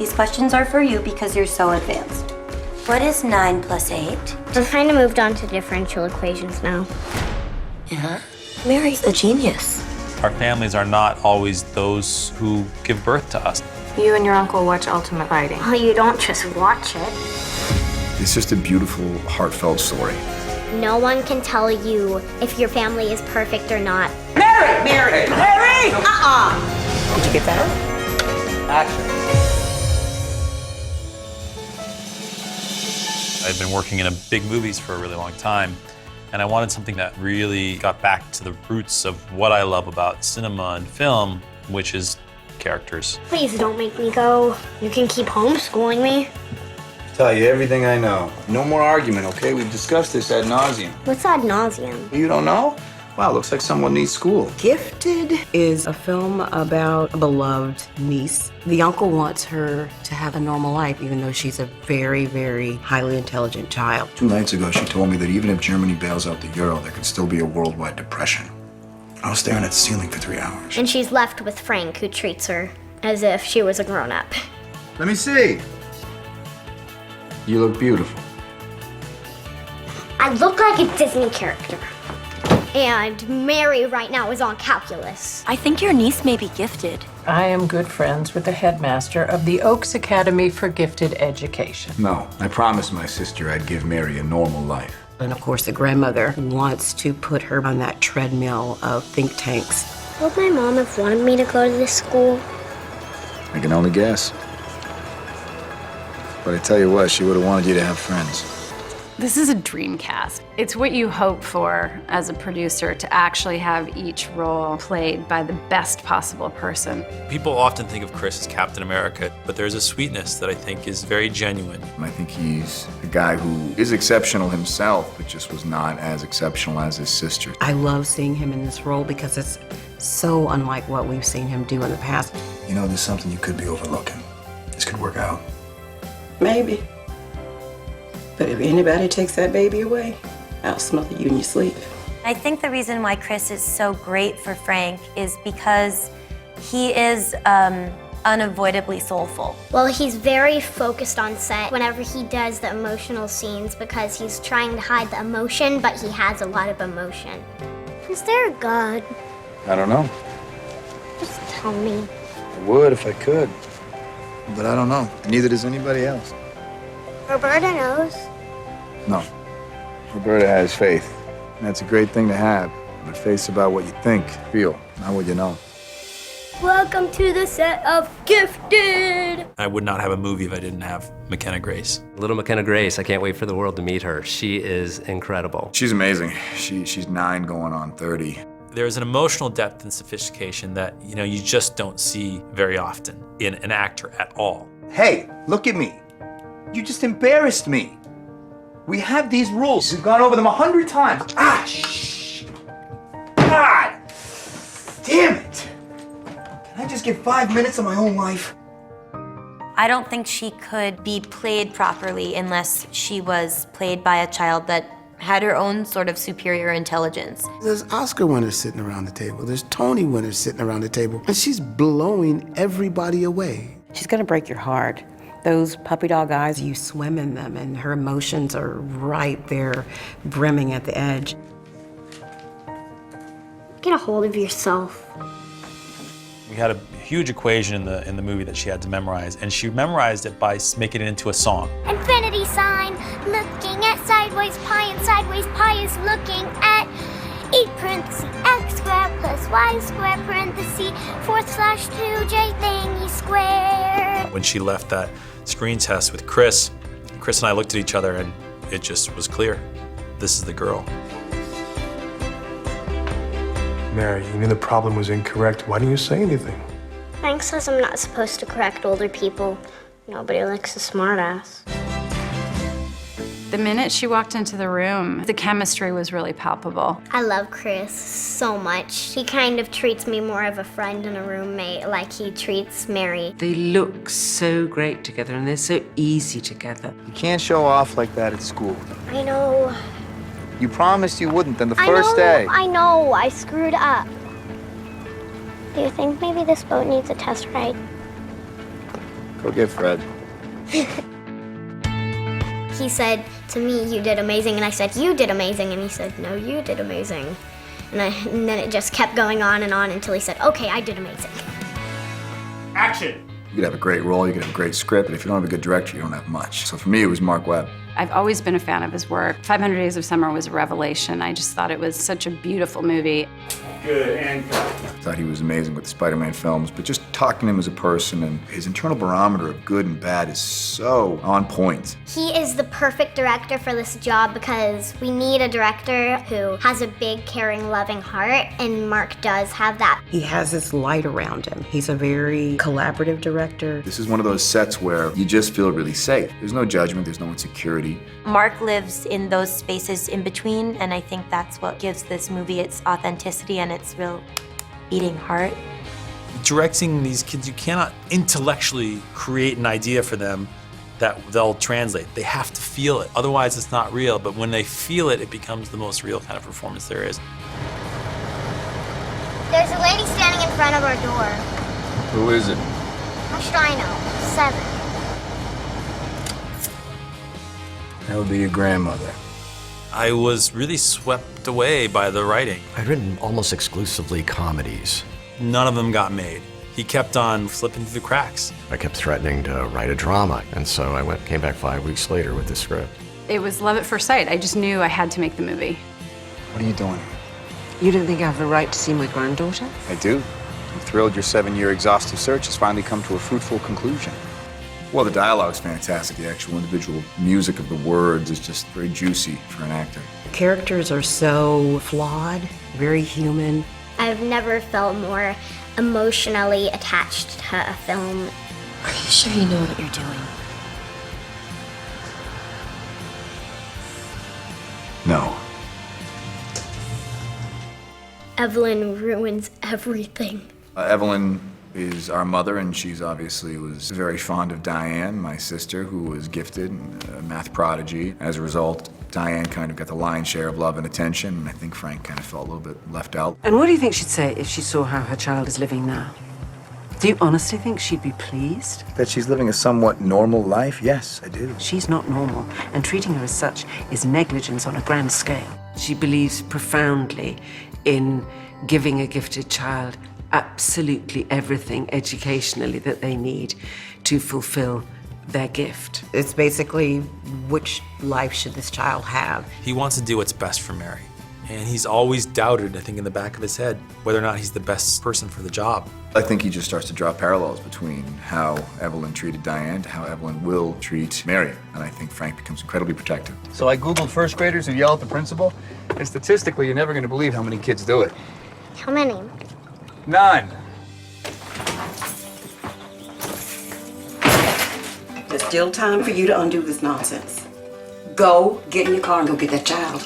These questions are for you because you're so advanced. What is 9 plus 8? I've kind of moved on to differential equations now. Yeah? Mary's a genius. Our families are not always those who give birth to us. You and your uncle watch Ultimate Fighting. Oh, you don't just watch it. It's just a beautiful, heartfelt story. No one can tell you if your family is perfect or not. Mary! Mary! Mary! Did you get that? Action. I've been working in big movies for a really long time, and I wanted something that really got back to the roots of what I love about cinema and film, which is characters. Please don't make me go. You can keep homeschooling me. Tell you everything I know. No more argument, okay? We've discussed this ad nauseum. What's ad nauseum? You don't know? Wow, looks like someone needs school. Gifted is a film about a beloved niece. The uncle wants her to have a normal life, even though she's a very, very highly intelligent child. 2 nights ago, she told me that even if Germany bails out the euro, there could still be a worldwide depression. I was staring at the ceiling for 3 hours. And she's left with Frank, who treats her as if she was a grown-up. Let me see. You look beautiful. I look like a Disney character. And Mary right now is on calculus. I think your niece may be gifted. I am good friends with the headmaster of the Oaks Academy for Gifted Education. No, I promised my sister I'd give Mary a normal life. And of course, the grandmother wants to put her on that treadmill of think tanks. Would my mom have wanted me to go to this school? I can only guess. But I tell you what, she would have wanted you to have friends. This is a dream cast. It's what you hope for as a producer, to actually have each role played by the best possible person. People often think of Chris as Captain America, but there's a sweetness that I think is very genuine. And I think he's a guy who is exceptional himself, but just was not as exceptional as his sister. I love seeing him in this role because it's so unlike what we've seen him do in the past. You know, there's something you could be overlooking. This could work out. Maybe. But if anybody takes that baby away, I'll smother you in your sleep. I think the reason why Chris is so great for Frank is because he is unavoidably soulful. Well, he's very focused on set whenever he does the emotional scenes because he's trying to hide the emotion, but he has a lot of emotion. Is there a God? I don't know. Just tell me. I would if I could. But I don't know. Neither does anybody else. Roberta knows. No. Roberta has faith. And that's a great thing to have. But faith's about what you think, feel, not what you know. Welcome to the set of Gifted! I would not have a movie if I didn't have Mckenna Grace. Little Mckenna Grace, I can't wait for the world to meet her. She is incredible. She's amazing. She's 9 going on 30. There's an emotional depth and sophistication that, you just don't see very often in an actor at all. Hey, look at me. You just embarrassed me. We have these rules. We've gone over them 100 times. Ah, shh. God damn it. Can I just get 5 minutes of my own life? I don't think she could be played properly unless she was played by a child that had her own sort of superior intelligence. There's Oscar winners sitting around the table. There's Tony winners sitting around the table. And she's blowing everybody away. She's gonna break your heart. Those puppy dog eyes, you swim in them, and her emotions are right there, brimming at the edge. Get a hold of yourself. We had a huge equation in the movie that she had to memorize, and she memorized it by making it into a song. Infinity sign, looking at sideways pi, and sideways pi is looking at 8 parentheses x squared plus y squared parentheses 4/2j thingy squared. When she left that screen test with Chris and I looked at each other and it just was clear. This is the girl. Mary, you knew the problem was incorrect. Why didn't you say anything? Frank says I'm not supposed to correct older people. Nobody likes a smartass. The minute she walked into the room, the chemistry was really palpable. I love Chris so much. He kind of treats me more of a friend and a roommate like he treats Mary. They look so great together and they're so easy together. You can't show off like that at school. I know. You promised you wouldn't on the first day. I know, I screwed up. Do you think maybe this boat needs a test ride? Go get Fred. He said to me, "You did amazing," and I said, "You did amazing," and he said, "No, you did amazing." And then it just kept going on and on until he said, "Okay, I did amazing." Action! You could have a great role, you could have a great script, but if you don't have a good director, you don't have much. So for me, it was Mark Webb. I've always been a fan of his work. 500 Days of Summer was a revelation. I just thought it was such a beautiful movie. Good, and cut. I thought he was amazing with the Spider-Man films, but just talking to him as a person and his internal barometer of good and bad is so on point. He is the perfect director for this job because we need a director who has a big, caring, loving heart, and Mark does have that. He has this light around him. He's a very collaborative director. This is one of those sets where you just feel really safe. There's no judgment, there's no insecurity. Mark lives in those spaces in between, and I think that's what gives this movie its authenticity and its real beating heart. Directing these kids, you cannot intellectually create an idea for them that they'll translate. They have to feel it. Otherwise, it's not real. But when they feel it, it becomes the most real kind of performance there is. There's a lady standing in front of our door. Who is it? How should I know? 7. That would be your grandmother. I was really swept away by the writing. I'd written almost exclusively comedies. None of them got made. He kept on slipping through the cracks. I kept threatening to write a drama, and so I came back 5 weeks later with the script. It was love at first sight. I just knew I had to make the movie. What are you doing? You don't think I have a right to see my granddaughter? I do. I'm thrilled your 7-year exhaustive search has finally come to a fruitful conclusion. Well, the dialogue's fantastic. The actual individual music of the words is just very juicy for an actor. Characters are so flawed, very human. I've never felt more emotionally attached to a film. Are you sure you know what you're doing? No. Evelyn ruins everything. Evelyn is our mother, and she's obviously was very fond of Diane, my sister, who was gifted and a math prodigy. As a result, Diane kind of got the lion's share of love and attention, and I think Frank kind of felt a little bit left out. And what do you think she'd say if she saw how her child is living now? Do you honestly think she'd be pleased? That she's living a somewhat normal life? Yes, I do. She's not normal, and treating her as such is negligence on a grand scale. She believes profoundly in giving a gifted child absolutely everything educationally that they need to fulfill their gift. It's basically, which life should this child have? He wants to do what's best for Mary. And he's always doubted, I think, in the back of his head, whether or not he's the best person for the job. I think he just starts to draw parallels between how Evelyn treated Diane to how Evelyn will treat Mary. And I think Frank becomes incredibly protective. So I Googled first graders who yell at the principal, and statistically, you're never going to believe how many kids do it. How many? None. There's still time for you to undo this nonsense. Go, get in your car and go get that child.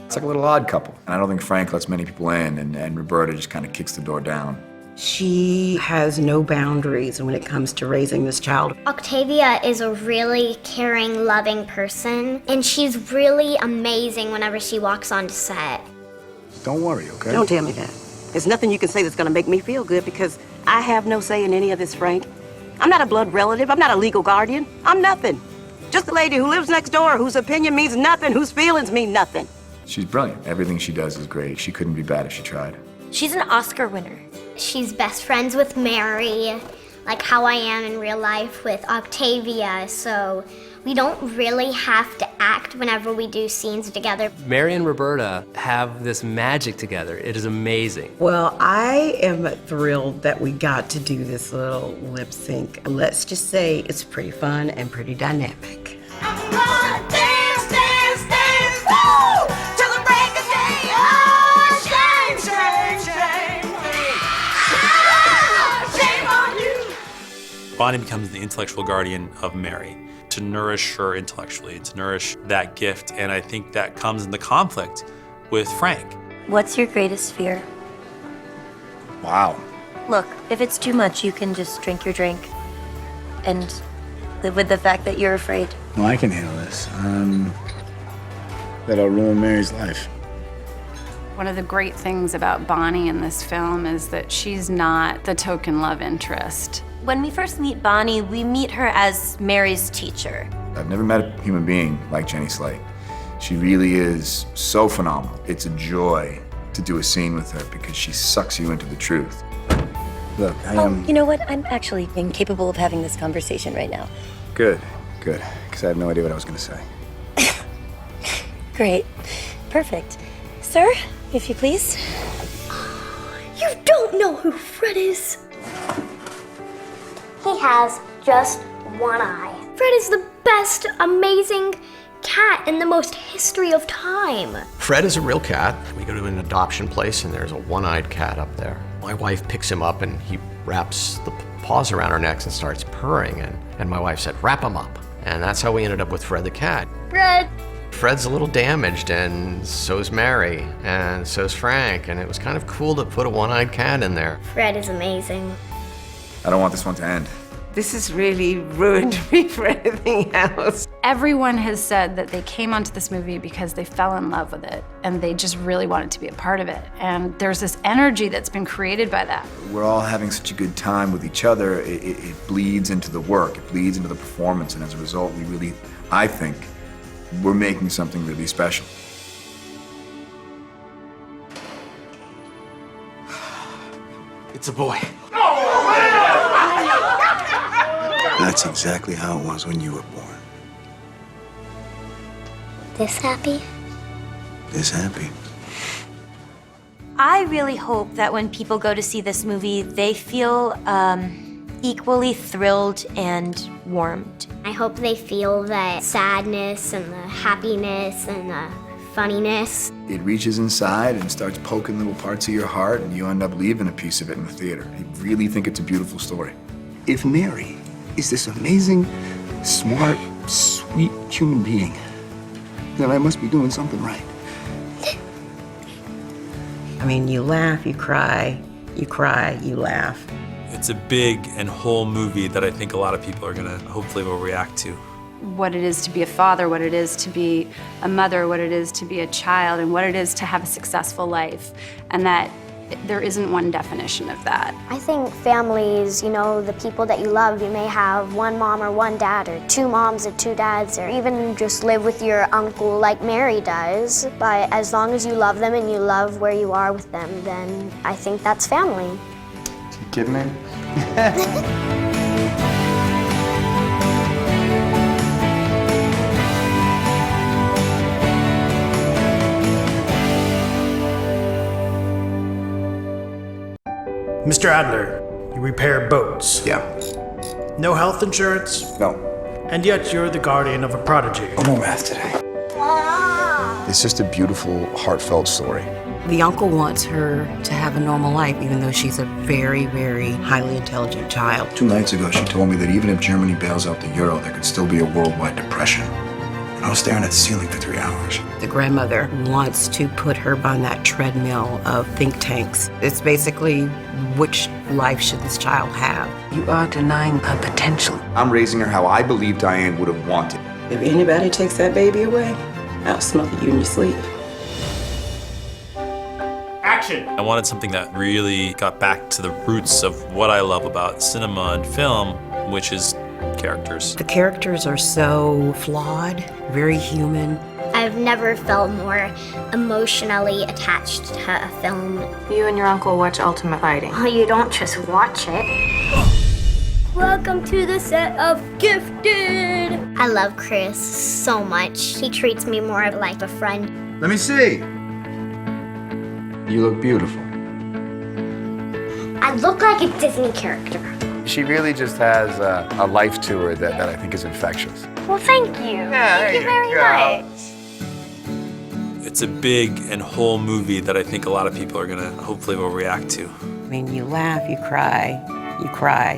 It's like a little odd couple. And I don't think Frank lets many people in, and Roberta just kind of kicks the door down. She has no boundaries when it comes to raising this child. Octavia is a really caring, loving person, and she's really amazing whenever she walks onto set. Don't worry, okay? Don't tell me that. There's nothing you can say that's gonna make me feel good because I have no say in any of this, Frank. I'm not a blood relative, I'm not a legal guardian, I'm nothing. Just a lady who lives next door, whose opinion means nothing, whose feelings mean nothing. She's brilliant. Everything she does is great. She couldn't be bad if she tried. She's an Oscar winner. She's best friends with Mary, like how I am in real life with Octavia, so we don't really have to act whenever we do scenes together. Mary and Roberta have this magic together. It is amazing. Well, I am thrilled that we got to do this little lip sync. Let's just say it's pretty fun and pretty dynamic. Bonnie becomes the intellectual guardian of Mary, to nourish her intellectually, to nourish that gift, and I think that comes into conflict with Frank. What's your greatest fear? Wow. Look, if it's too much, you can just drink your drink and live with the fact that you're afraid. No, I can handle this. That I'll ruin Mary's life. One of the great things about Bonnie in this film is that she's not the token love interest. When we first meet Bonnie, we meet her as Mary's teacher. I've never met a human being like Jenny Slate. She really is so phenomenal. It's a joy to do a scene with her because she sucks you into the truth. Look, I am... You know what? I'm actually incapable of having this conversation right now. Good, because I have no idea what I was going to say. Great. Perfect. Sir, if you please. You don't know who Fred is. He has just one eye. Fred is the best, amazing cat in the most history of time. Fred is a real cat. We go to an adoption place and there's a one-eyed cat up there. My wife picks him up and he wraps the paws around our necks and starts purring. And my wife said, wrap him up. And that's how we ended up with Fred the cat. Fred. Fred's a little damaged, and so's Mary, and so's Frank, and it was kind of cool to put a one-eyed cat in there. Fred is amazing. I don't want this one to end. This has really ruined me for anything else. Everyone has said that they came onto this movie because they fell in love with it and they just really wanted to be a part of it. And there's this energy that's been created by that. We're all having such a good time with each other, it bleeds into the work, it bleeds into the performance, and as a result, we really, I think, we're making something really special. It's a boy. That's exactly how it was when you were born. This happy? This happy. I really hope that when people go to see this movie, they feel equally thrilled and warmed. I hope they feel the sadness and the happiness and the funniness. It reaches inside and starts poking little parts of your heart, and you end up leaving a piece of it in the theater. I really think it's a beautiful story. If Mary is this amazing, smart, sweet human being, then I must be doing something right. I mean, you laugh, you cry, you laugh. It's a big and whole movie that I think a lot of people are gonna, hopefully will react to. What it is to be a father, what it is to be a mother, what it is to be a child, and what it is to have a successful life. And that there isn't one definition of that. I think families, you know, the people that you love, you may have one mom or one dad, or two moms or two dads, or even just live with your uncle like Mary does. But as long as you love them and you love where you are with them, then I think that's family. You kidding me? Mr. Adler, you repair boats. Yeah. No health insurance? No. And yet you're the guardian of a prodigy. No math today. It's just a beautiful, heartfelt story. The uncle wants her to have a normal life, even though she's a very, very highly intelligent child. 2 nights ago, she told me that even if Germany bails out the euro, there could still be a worldwide depression. And I was staring at the ceiling for 3 hours. The grandmother wants to put her on that treadmill of think tanks. It's basically, which life should this child have? You are denying her potential. I'm raising her how I believe Diane would have wanted. If anybody takes that baby away, I'll smother you in your sleep. Action! I wanted something that really got back to the roots of what I love about cinema and film, which is characters. The characters are so flawed, very human. I've never felt more emotionally attached to a film. You and your uncle watch Ultimate Fighting. Oh, you don't just watch it. Welcome to the set of Gifted! I love Chris so much. He treats me more like a friend. Let me see. You look beautiful. I look like a Disney character. She really just has a life to her that I think is infectious. Well, thank you. Yeah, thank you very much. It's a big and whole movie that I think a lot of people are gonna, hopefully will react to. I mean, you laugh, you cry,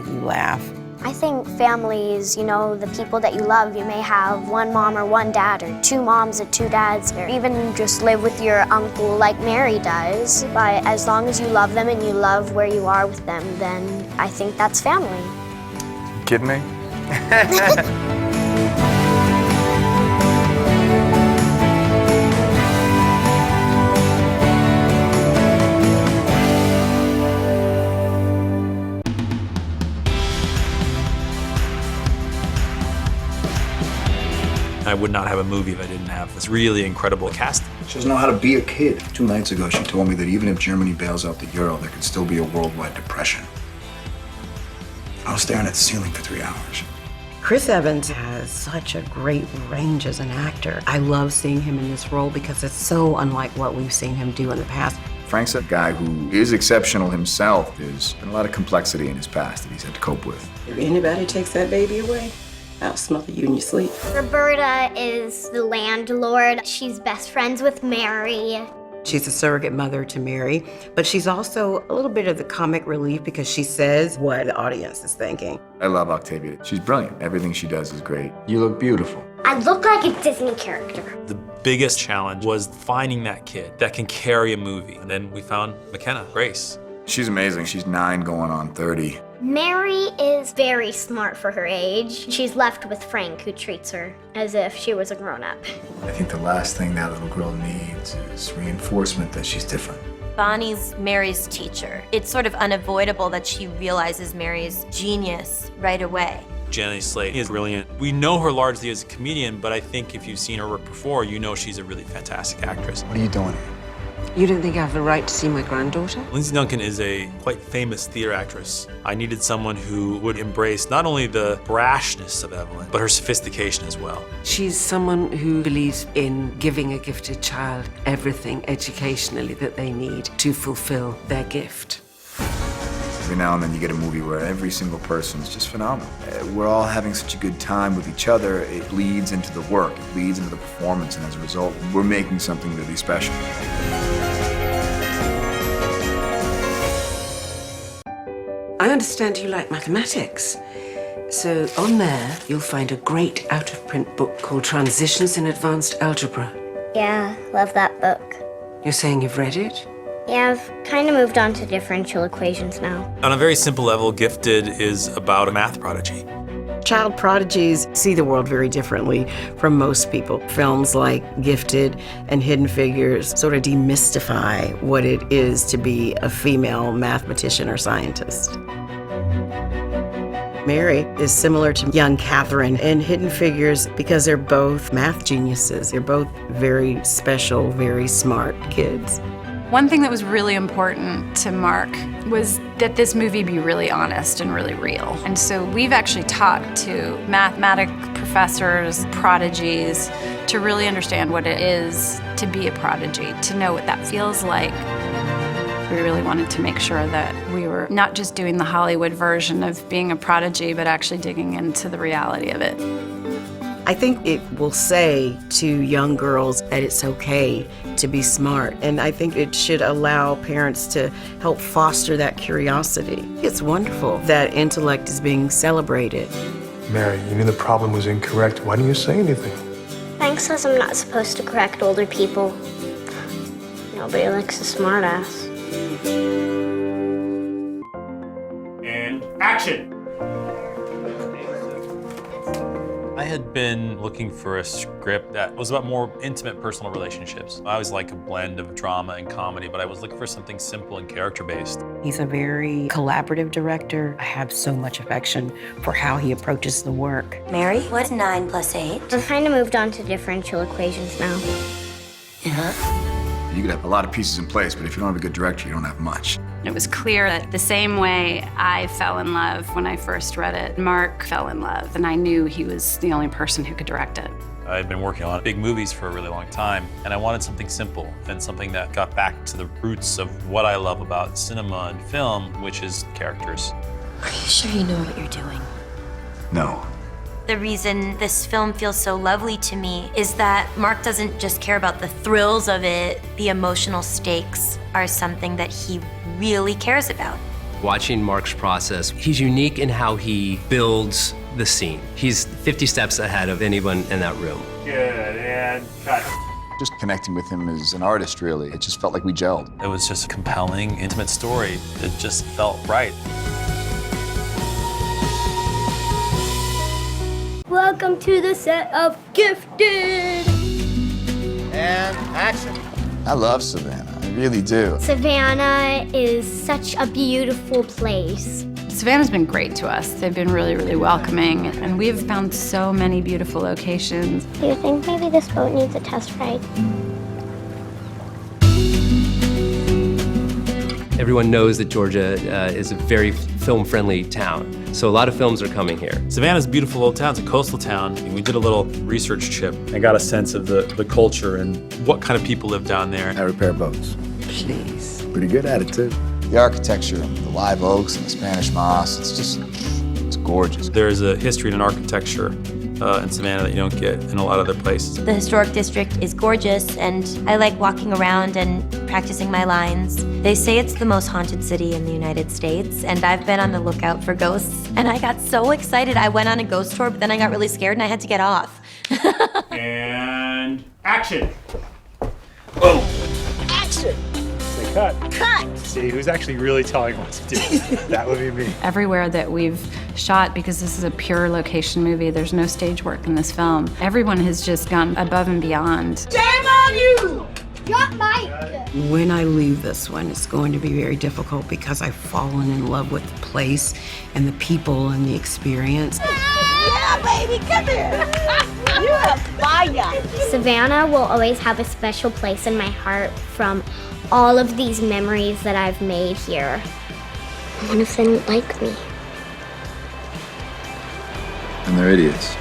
you laugh. I think families, you know, the people that you love, you may have one mom or one dad, or two moms or two dads, or even just live with your uncle like Mary does. But as long as you love them and you love where you are with them, then I think that's family. You kidding me? would not have a movie if I didn't have this really incredible cast. She doesn't know how to be a kid. 2 nights ago, she told me that even if Germany bails out the euro, there could still be a worldwide depression. I was staring at the ceiling for 3 hours. Chris Evans has such a great range as an actor. I love seeing him in this role because it's so unlike what we've seen him do in the past. Frank's a guy who is exceptional himself. There's been a lot of complexity in his past that he's had to cope with. If anybody takes that baby away, I'll smother you in your sleep. Roberta is the landlord. She's best friends with Mary. She's a surrogate mother to Mary, but she's also a little bit of the comic relief because she says what the audience is thinking. I love Octavia. She's brilliant. Everything she does is great. You look beautiful. I look like a Disney character. The biggest challenge was finding that kid that can carry a movie. And then we found Mckenna Grace. She's amazing. She's 9 going on 30. Mary is very smart for her age. She's left with Frank, who treats her as if she was a grown-up. I think the last thing that little girl needs is reinforcement that she's different. Bonnie's Mary's teacher. It's sort of unavoidable that she realizes Mary's genius right away. Jenny Slate is brilliant. We know her largely as a comedian, but I think if you've seen her work before, you know she's a really fantastic actress. What are you doing here? You don't think I have the right to see my granddaughter? Lindsay Duncan is a quite famous theater actress. I needed someone who would embrace not only the brashness of Evelyn, but her sophistication as well. She's someone who believes in giving a gifted child everything educationally that they need to fulfill their gift. Every now and then you get a movie where every single person is just phenomenal. We're all having such a good time with each other. It bleeds into the work, it bleeds into the performance, and as a result, we're making something really special. I understand you like mathematics. So on there, you'll find a great out-of-print book called Transitions in Advanced Algebra. Yeah, love that book. You're saying you've read it? Yeah, I've kind of moved on to differential equations now. On a very simple level, Gifted is about a math prodigy. Child prodigies see the world very differently from most people. Films like Gifted and Hidden Figures sort of demystify what it is to be a female mathematician or scientist. Mary is similar to young Catherine in Hidden Figures because they're both math geniuses. They're both very special, very smart kids. One thing that was really important to Mark was that this movie be really honest and really real. And so we've actually talked to mathematic professors, prodigies, to really understand what it is to be a prodigy, to know what that feels like. We really wanted to make sure that we were not just doing the Hollywood version of being a prodigy, but actually digging into the reality of it. I think it will say to young girls that it's okay to be smart, and I think it should allow parents to help foster that curiosity. It's wonderful that intellect is being celebrated. Mary, you knew the problem was incorrect. Why didn't you say anything? Frank says I'm not supposed to correct older people. Nobody likes a smartass. And action! I had been looking for a script that was about more intimate personal relationships. I always like a blend of drama and comedy, but I was looking for something simple and character-based. He's a very collaborative director. I have so much affection for how he approaches the work. Mary, what's 9 + 8? I've kind of moved on to differential equations now. You could have a lot of pieces in place, but if you don't have a good director, you don't have much. It was clear that the same way I fell in love when I first read it, Mark fell in love, and I knew he was the only person who could direct it. I had been working on big movies for a really long time, and I wanted something simple and something that got back to the roots of what I love about cinema and film, which is characters. Are you sure you know what you're doing? No. The reason this film feels so lovely to me is that Mark doesn't just care about the thrills of it. The emotional stakes are something that he really cares about. Watching Mark's process, he's unique in how he builds the scene. He's 50 steps ahead of anyone in that room. Good, and cut. Just connecting with him as an artist, really. It just felt like we gelled. It was just a compelling, intimate story. It just felt right. Welcome to the set of Gifted! And action. I love Savannah. I really do. Savannah is such a beautiful place. Savannah's been great to us. They've been really, really welcoming, and we've found so many beautiful locations. Do you think maybe this boat needs a test ride? Everyone knows that Georgia is a very film-friendly town, so a lot of films are coming here. Savannah's a beautiful little town. It's a coastal town. And we did a little research trip and got a sense of the culture and what kind of people live down there. I repair boats. Please. Pretty good at it, too. The architecture, the live oaks and the Spanish moss, it's gorgeous. There's a history and an architecture in Savannah that you don't get in a lot of other places. The historic district is gorgeous, and I like walking around and practicing my lines. They say it's the most haunted city in the United States, and I've been on the lookout for ghosts, and I got so excited. I went on a ghost tour, but then I got really scared and I had to get off. And action. Boom. Action. Say cut. Cut. See, who's actually really telling what to do? That would be me. Everywhere that we've shot, because this is a pure location movie, there's no stage work in this film. Everyone has just gone above and beyond. Shame on you! Drop my... When I leave this one, it's going to be very difficult because I've fallen in love with the place and the people and the experience. Yeah, baby, come here! You are fire! Savannah will always have a special place in my heart from all of these memories that I've made here. One of them like me. And they're idiots.